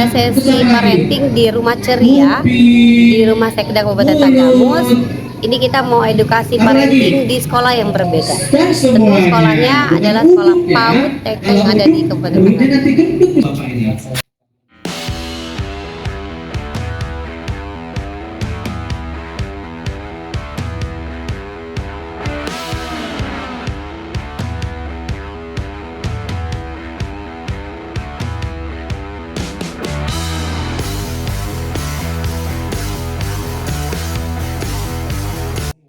ada sesi parenting di Rumah Ceria, di Rumah Sekda Kabupaten Tanggamus. Ini kita mau edukasi parenting di sekolah yang berbeda. Tentu sekolahnya adalah sekolah PAUD TK yang ada di Kabupaten Tanggamus.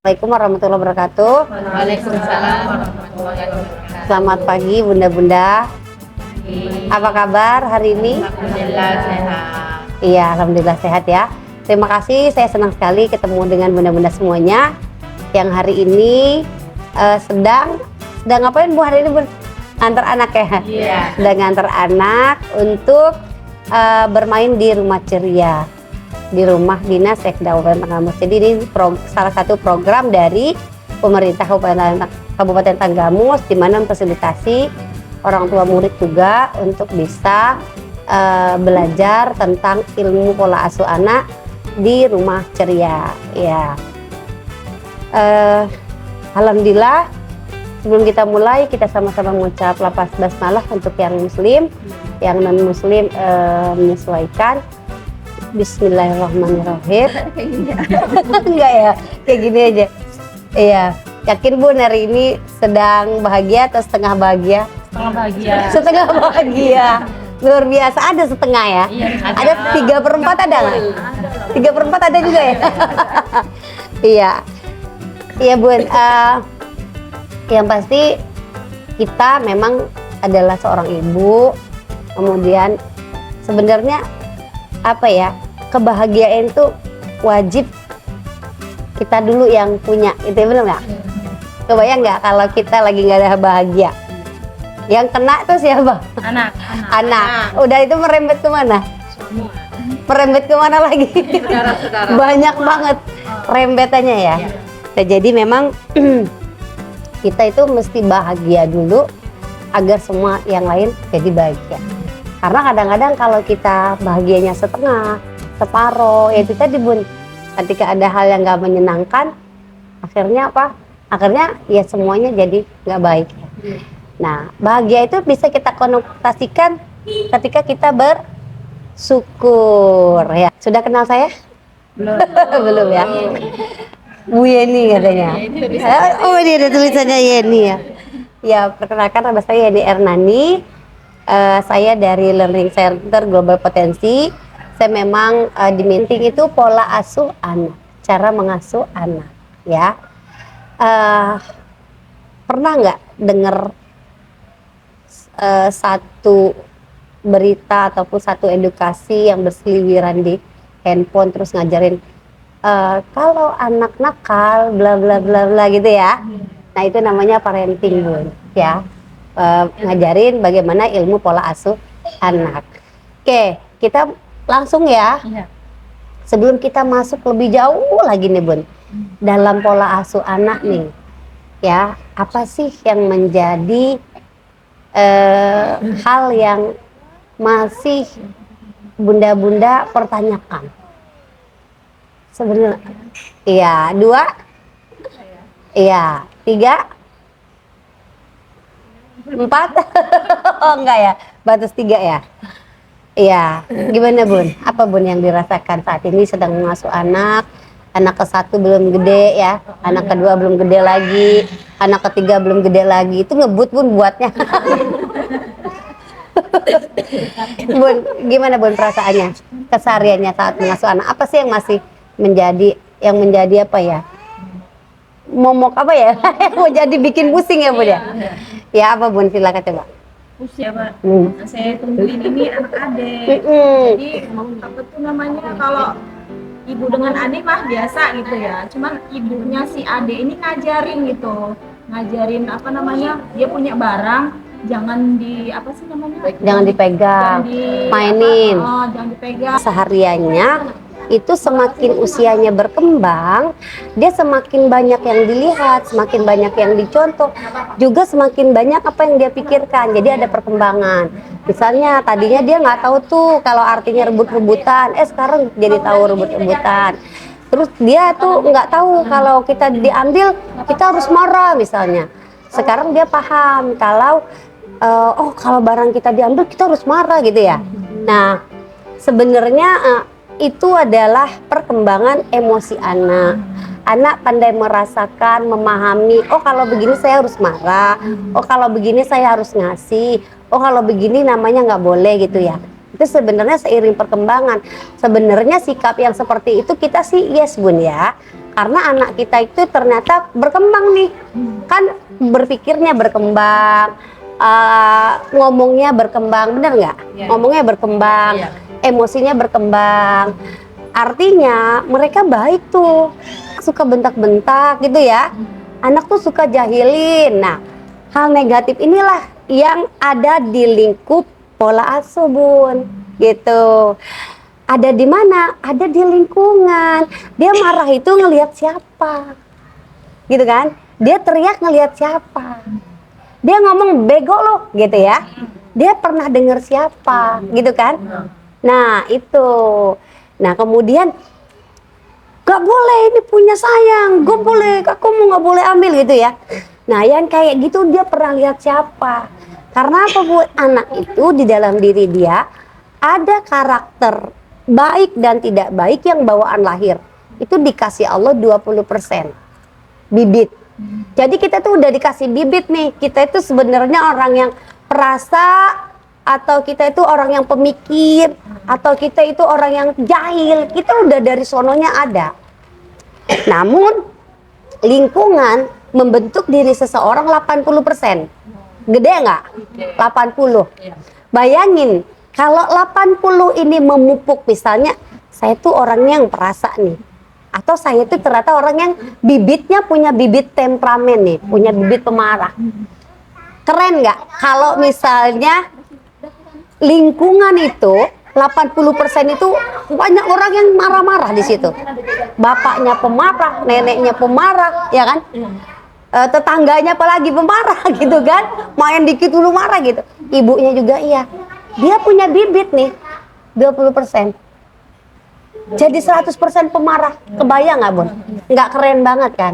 Assalamualaikum warahmatullahi wabarakatuh. Waalaikumsalam warahmatullahi wabarakatuh. Selamat pagi bunda-bunda. Apa kabar hari ini? Alhamdulillah sehat. Iya, alhamdulillah sehat ya. Terima kasih, saya senang sekali ketemu dengan bunda-bunda semuanya yang hari ini sedang ngapain Bu hari ini Bu? Antar anak ya? Iya. Sedang ngantar anak untuk bermain di Rumah Ceria, di Rumah Dinas Sekda Kabupaten Tanggamus. Jadi ini salah satu program dari pemerintah Kabupaten Tanggamus di mana memfasilitasi orang tua murid juga untuk bisa belajar tentang ilmu pola asuh anak di Rumah Ceria. Ya, alhamdulillah. Sebelum kita mulai, kita sama-sama mengucap lafaz basmalah untuk yang muslim, yang non muslim menyesuaikan. Bismillahirrahmanirrahim. Enggak ya, kayak gini aja. Iya, yakin Bu hari ini sedang bahagia atau setengah bahagia? Setengah bahagia. Setengah bahagia. Luar biasa, ada setengah ya? Iya, ada 3/4 ada nggak? 3/4 ada juga ya? Iya. Iya Bun, yang pasti kita memang adalah seorang ibu, kemudian sebenarnya apa ya, kebahagiaan itu wajib kita dulu yang punya, itu benar nggak? Kebayang nggak kalau kita lagi nggak ada bahagia, yang kena tuh siapa? Anak. Udah itu merembet kemana? Merembet kemana lagi? Saudara-saudara. Banyak banget rembetannya ya. Nah, jadi memang kita itu mesti bahagia dulu agar semua yang lain jadi bahagia. Karena kadang-kadang kalau kita bahagianya setengah, separoh, ya itu tadi Bun, ketika ada hal yang nggak menyenangkan, akhirnya apa? Akhirnya ya semuanya jadi nggak baik. Nah, bahagia itu bisa kita konotasikan ketika kita bersyukur ya. Sudah kenal saya? Belum. Belum ya? Bu Yeni katanya. Oh, ini ada tulisannya Yeni ya. Ya, perkenalkan nama saya Yeni Ernani. Saya dari Learning Center Global Potensi. Saya memang di meeting itu pola asuh anak, cara mengasuh anak, ya. Pernah nggak dengar satu berita ataupun satu edukasi yang berseliweran di handphone terus ngajarin kalau anak nakal, bla bla bla bla gitu ya. Nah itu namanya parenting Bun, ya. Ngajarin bagaimana ilmu pola asuh anak. Oke, kita langsung ya. Sebelum kita masuk lebih jauh lagi nih Bun, dalam pola asuh anak nih, ya apa sih yang menjadi hal yang masih bunda-bunda pertanyakan? Sebenarnya, iya 2, iya 3, 4, oh enggak ya, batas 3 ya. Iya, gimana Bun? Apa Bun yang dirasakan saat ini sedang mengasuh anak? Anak ke-1 belum gede ya, anak kedua belum gede lagi, anak ketiga belum gede lagi. Itu ngebut Bun buatnya. Bun, gimana Bun perasaannya? Kesehariannya saat mengasuh anak? Apa sih yang masih menjadi apa ya? Momok apa ya? Mau jadi bikin pusing ya Bun ya? Ya apa Bun, silakan coba. Usia Pak, saya tungguin ini anak adik. Jadi apa tuh namanya, kalau ibu dengan adik mah biasa gitu ya. Cuman ibunya si adik ini ngajarin gitu, ngajarin apa namanya, dia punya barang jangan apa sih namanya? Jangan dipegang, mainin. Jangan dipegang. Sehariannya itu semakin usianya berkembang, dia semakin banyak yang dilihat, semakin banyak yang dicontoh, juga semakin banyak apa yang dia pikirkan. Jadi ada perkembangan. Misalnya tadinya dia nggak tahu tuh kalau artinya rebut-rebutan, sekarang jadi tahu rebut-rebutan. Terus dia tuh nggak tahu kalau kita diambil kita harus marah misalnya. Sekarang dia paham kalau oh kalau barang kita diambil kita harus marah gitu ya. Nah sebenarnya itu adalah perkembangan emosi anak. Anak pandai merasakan, memahami, oh kalau begini saya harus marah, oh kalau begini saya harus ngasih, oh kalau begini namanya nggak boleh gitu ya. Itu sebenarnya seiring perkembangan. Sebenarnya sikap yang seperti itu kita sih yes Bun ya. Karena anak kita itu ternyata berkembang nih. Kan berpikirnya berkembang, ngomongnya berkembang, bener nggak? Ngomongnya berkembang, emosinya berkembang. Artinya mereka baik tuh, suka bentak-bentak gitu ya. Anak tuh suka jahilin. Nah, hal negatif inilah yang ada di lingkup pola asuh Bun, gitu. Ada di mana? Ada di lingkungan. Dia marah itu ngelihat siapa, gitu kan? Dia teriak ngelihat siapa. Dia ngomong bego lo, gitu ya. Dia pernah dengar siapa, gitu kan? Nah itu. Nah kemudian gak boleh ini punya sayang, gue boleh, aku mau nggak boleh ambil gitu ya. Nah yang kayak gitu dia pernah lihat siapa. Karena apa Bu? Anak itu di dalam diri dia ada karakter baik dan tidak baik yang bawaan lahir. Itu dikasih Allah 20% bibit. Jadi kita tuh udah dikasih bibit nih. Kita itu sebenarnya orang yang perasa, atau kita itu orang yang pemikir, atau kita itu orang yang jahil. Kita udah dari sononya ada. Namun lingkungan membentuk diri seseorang 80%. Gede nggak? 80. Bayangin kalau 80 ini memupuk, misalnya saya tuh orangnya yang perasa nih, atau saya tuh ternyata orang yang bibitnya punya bibit temperamen nih, punya bibit pemarah. Keren nggak kalau misalnya lingkungan itu 80% itu banyak orang yang marah-marah di situ. Bapaknya pemarah, neneknya pemarah, ya kan? Tetangganya apalagi pemarah gitu kan? Main dikit dulu marah gitu. Ibunya juga iya. Dia punya bibit nih 20%. Jadi 100% pemarah. Kebayang nggak Bun? Nggak keren banget kan?